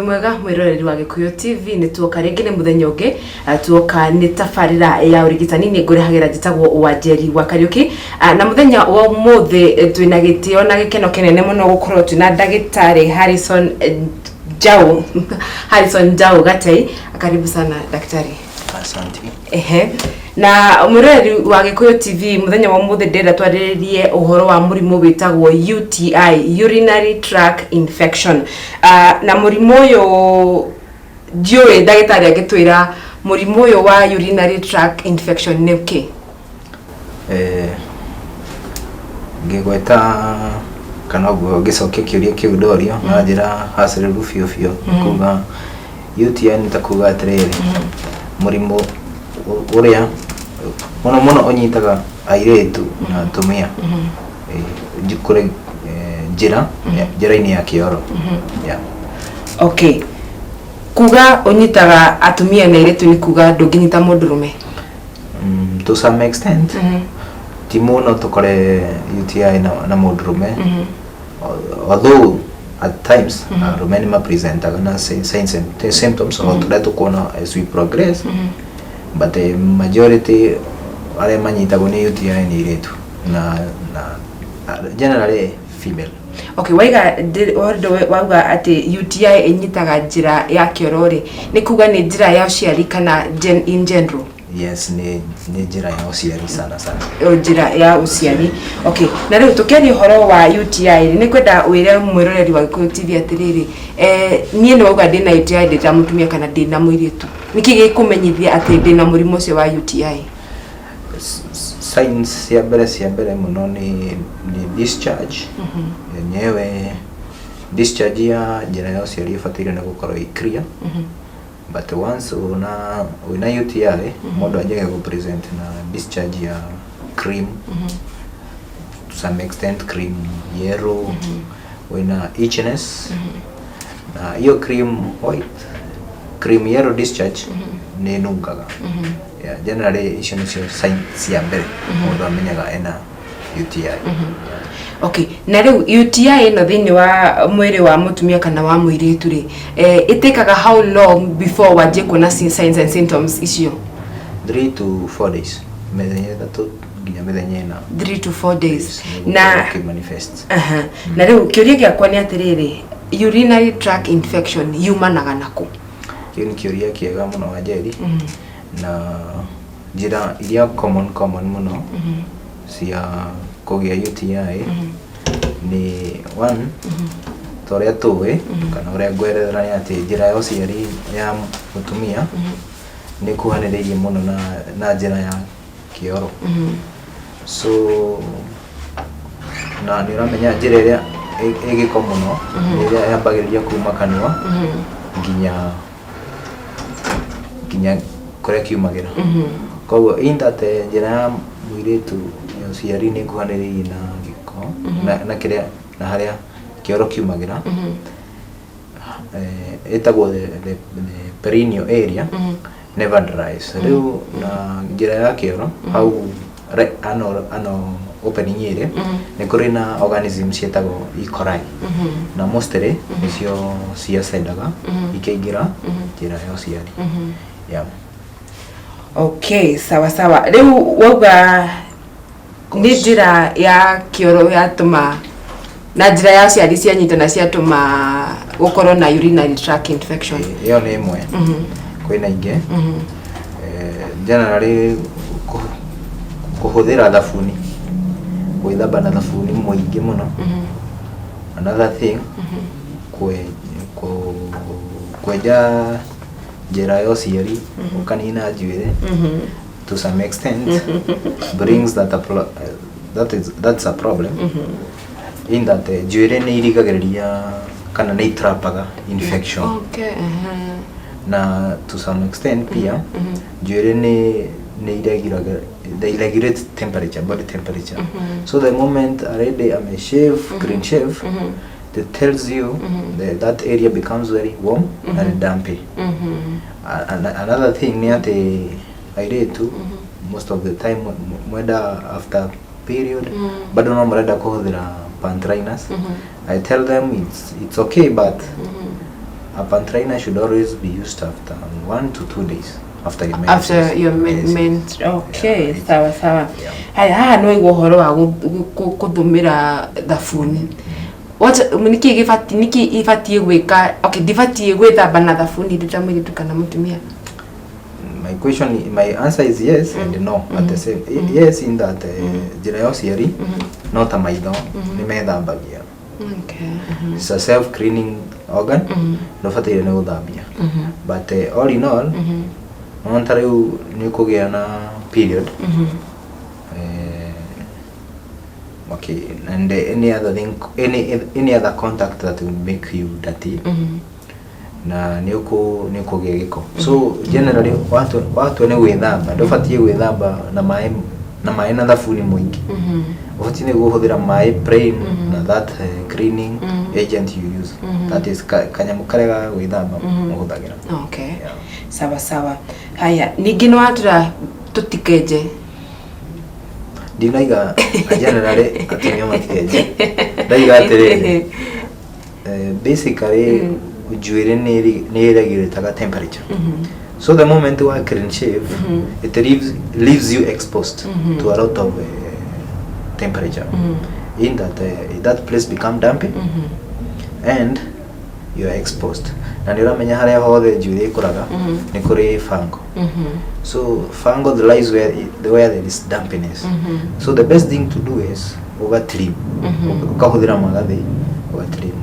mwega mwiroreri wa Gikuyu TV ni tuoka ringi ni muthenya ungi tuoka ni tafarira ya urigitani ni ngurehagira jitagwo Wanjeri wa Kariuki na muthenya wa muthi twina gitio na gikeno kenene muno gukorwo twina ndagitari Harrison Njau Gatei. Karibu sana daktari. Asante. Na mwiroreri wa Gikuyu TV muthenya wa muthi ndenda twariririe uhoro wa murimu witagwo UTI, urinary tract infection. Na murimu uyu ndiwe ndagitari agitwira murimu uyu wa urinary tract infection ni ki? Ngigweta kana gwo gicoke kiuria kiu ndorio na njira haciriru fiu kuga UTI ni takuga atiriri murimu uria muno onyitaga airetu na tumia jikure njira-ini ya kioro. Okay, kuga onyitaga atumia na airetu ni kuga ndunginyita mundurume? To some extent ti muno tukore UTI na mundurume, although at times arume ni mapresentaga na signs and symptoms of that tukona as we progress, but the majority are manyitagwo ni UTI ni airetu na generally female. Okay, wauga ati UTI inyitaga njira ya kiorori ni kuga ni njira ya uciari kana in general? Yes, ni njira ya uciari sana. Njira ya uciari. Okay, na riu tukeni horo wa UTI ni kwenda wire mwiroreri wa Gikuyu TV atiriri nie ni wauga ndina UTI ndita mutumia kana ndina muiritu, niki gikumenyithia ati ndina murimu ucio wa UTI? Signs ya mbere muno ni discharge. Yenyewe discharge ya njira ya uciari ifatire na gukorwo clear. But once una UTI mundu ajege go present na discharge ya cream, to some extent cream yellow, una itchiness na hiyo cream yellow discharge ni nungaga. Generally isho ni signs ya mbere mundu amenyaga ena UTI. Okay, na riu UTI no thini wa mwiri wa mutumia kana wa muiritu ri itekaga how long before waje kuna signs and symptoms icio? 3 to 4 days. Methenya thatu nginya methenya 3 to 4 days na manifest. Na riu kiuria giakwa ni atiriri, urinary tract infection yumanaga naku? Kiu ni kiuria kiega muno Wanjeri, na njira iria common muno cia kugia UTI ni one toria tuwe kana uria ngwerethera ni ati njira ya uciari ya mutumia ni kuhaniririe muno na njira ya kioro. So na ni uramenya njira iria igiko muno iria yambagiriria kuma kanua nginya kuria kiumagira. Koguo indate njira ya muiritu uciari ni kuhaniririe na giko na kiria na haria kioro kiumagira. Etagwo the perineal area never dries. Riu na njira ya kioro hau ano opening area ni kuri na organisms cietagwo E. coli na mostly nicio ciacendaga ikaingira njira ya uciari. Okay, sawa. Riu wauga ni njira ya kioro yatuma na njira ya uciari cianyita na ciatuma gukorwo na urinary tract infection? Iyo ni imwe. Kwina inge generally kuhuthira thabuni, gwithamba na thabuni muingi muno. Another thing kwenja njira ya uciari ukanina njuire to some extent brings that's a problem in that njuire ni irigagiriria kana ni trapaga infection. Okay. Na to some extent pia njuire ni regulate temperature, body temperature. So the moment already I'm a shave, clean shave, it tells you that area becomes very warm and dumpy. Another thing ni ati airetu most of the time mwenda after period bado no mrenda kuhuthira pant liners. I tell them it's okay, but A pantrainer should always be used after 1 to 2 days after your after your okay, sawa sawa. Haya no igo horo wa kuthumira thabuni. What niki ifati gwika, okay, difati gwithamba na thabuni nditamwiri tukana mutumia. My answer is yes and no at the same. Yes, in that njira yo ciari no ta maitho ni methambagia. Okay. It's a self cleaning organ. No fatire ne guthambia. But all in all, on tariu ni kugia na period. Okay, and any other thing, any other contact that will make you dirty. Na niko giko. So generally watu ne gwithamba ndofatie gwithamba na mai na thabuni mwingi. Ufatie guhuthira mai plain na that cleaning agent you use. That is kanyamu karega gwithamba muhuthagira. Okay. Yeah. Sawa sawa. Haya, ningi no atura tutikeje. Dinaiga generally atumia matikeje. Daiga atere. Basically ujuire ne regulator temperature. So the moment you are clean shave, it leaves you exposed to a lot of temperature. In that place become dumpy and you are exposed. And you ramenya haria hothe juire ikuraga ni kuri fungo. So fungo lies where there is dampiness. So the best thing to do is over trim. Ukahuthira magathi over trim.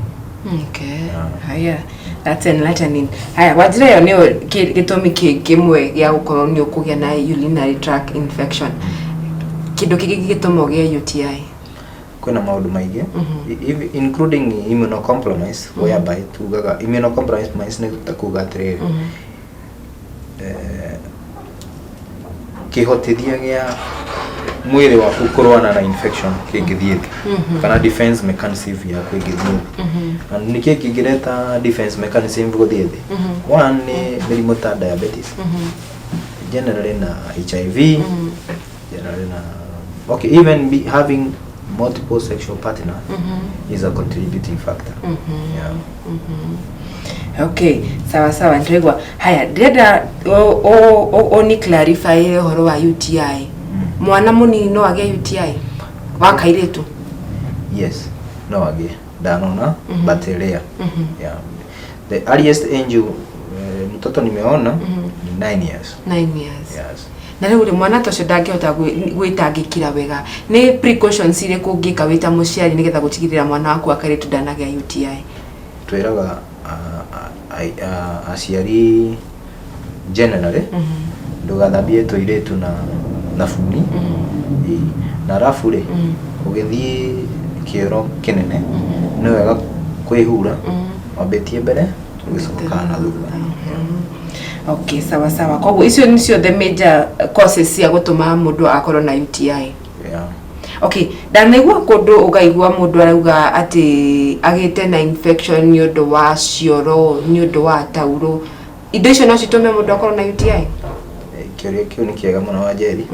Okay. Haya, that's enlightening. Haya, wajira yo ni gitumi kimwe gya gukorwo ni ukugia na urinary tract infection. Kindo kiki gitumo gya UTI. Kuna maundu maingi, including immunocompromise, whereby tugaga immunocompromise ni takuga atiriri. Kihotithia gya mwiri waku kurwana na infection kingithiete kana defense mechanism ya kwingithiete and niki kingireta defense mechanism guthiete one ni mirimu ta diabetes generally na HIV generally na okay even having multiple sexual partner is a contributing factor. Yeah. Okay, sawa sawa ndregwa. Haya, ndenda ni clarify horo wa UTI. Mwana munini no age UTI wa kairetu? Yes, no age danona but rare. Yeah. The earliest age mtoto nimeona ni 9 years. 9 years. Yes. Na rĩu mwana tocio ndangĩhota gwĩtangĩkira wega. Nĩ precautions ile kũngĩka wĩta mũciari nĩgetha gũtigĩrĩra mwana waku akairetu ndanagĩa UTI? Twĩraga aciari generally ndugathambie tũiretu na thabuni na arafu ri ugithie kioro kinene ni wega kwihura wabetie mbere ugicoka na thutha. Okay, sawa sawa. Kwa icio nicio the major causes cia gutuma mundu akorwo na UTI. Yeah. Okay, ndanigwa kundu ugaigwa mundu arauga ati agite na infection ni undu wa cioro, ni undu wa tauro. Indo icio no citume mundu akorwo na UTI? Kiuria kiu ni kiega muno wa Jerry.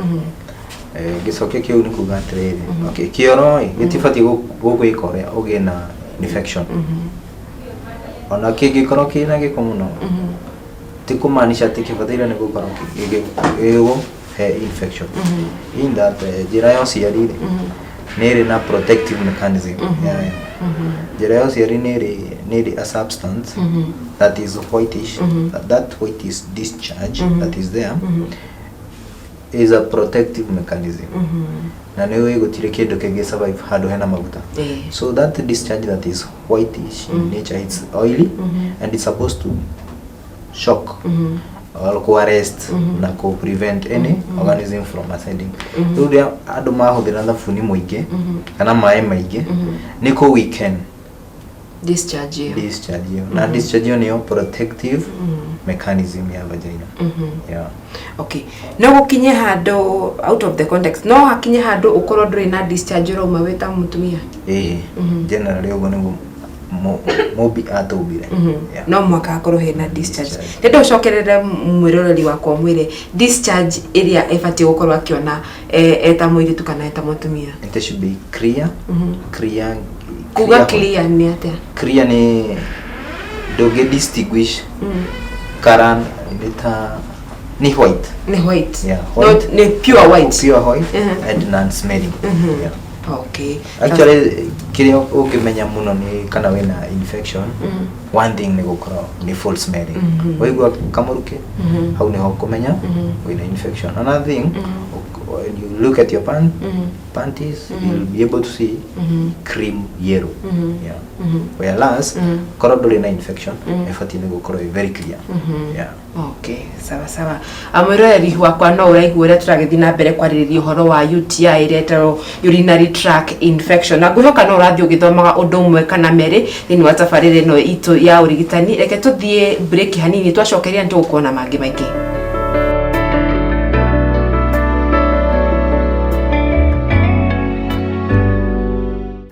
Gicoke kiu ni kuga atiriri. Okay, kioro gitibati gugwikore ugie na infection. Ona kingikorwo kina giko muno. Tikumaanisha ati kibatira ni gukorwo gigego he infection. In that njira yo ciari niri na protective mechanism. Njira yo ciari niri a substance that is whitish, that whitish discharge that is there is a protective mechanism. Na niwe gutire kindu kingi survive handu hena maguta. So that discharge that is whitish in nature, it's oily and it's supposed to shock or to arrest na to prevent any organism from ascending. Rudia andu mahuthira thabuni muingi kana mai maingi ni ku weekend discharge na discharge ni protective mechanism ya vagina. Yeah. Okay. No gukinye hando out of the context. No hakinye hando ukorwo nduri na discharge ro maweta mutumia. Generally ugo ni mobi atobire. No mwaka akorwo hena discharge. Ndio cokerere mwiroreri wakwa mwire discharge area efati gukorwo akiona eta mwiri tukana eta mutumia. It should be clear. Kuga clear ni atia? Clear ni doge distinguish karan ni white. Ni white. Yeah, white. Not ni pure white. Pure white and non-smelling. Yeah. Okay. Actually kile ukimenya muno ni kana wena infection. One thing ni gukora ni full smelling. Waigwa kamuruke how ni hokumenya wena infection. Another thing when you look at your panties you'll be able to see cream yellow. Yeah. Whereas korodori na infection efati ni gukora very clear. Yeah. Okay, sawa. Amureri wakwa no uraigwira turagethi na mbere kwaririria uhoro wa UTI iretero urinary tract infection. Na gwihoka no urathi ugithomaga undu umwe kana meri thini wa tabarire no itu ya urigitani. Reke tuthie break hanini twacokeria ntukuona mangi maingi.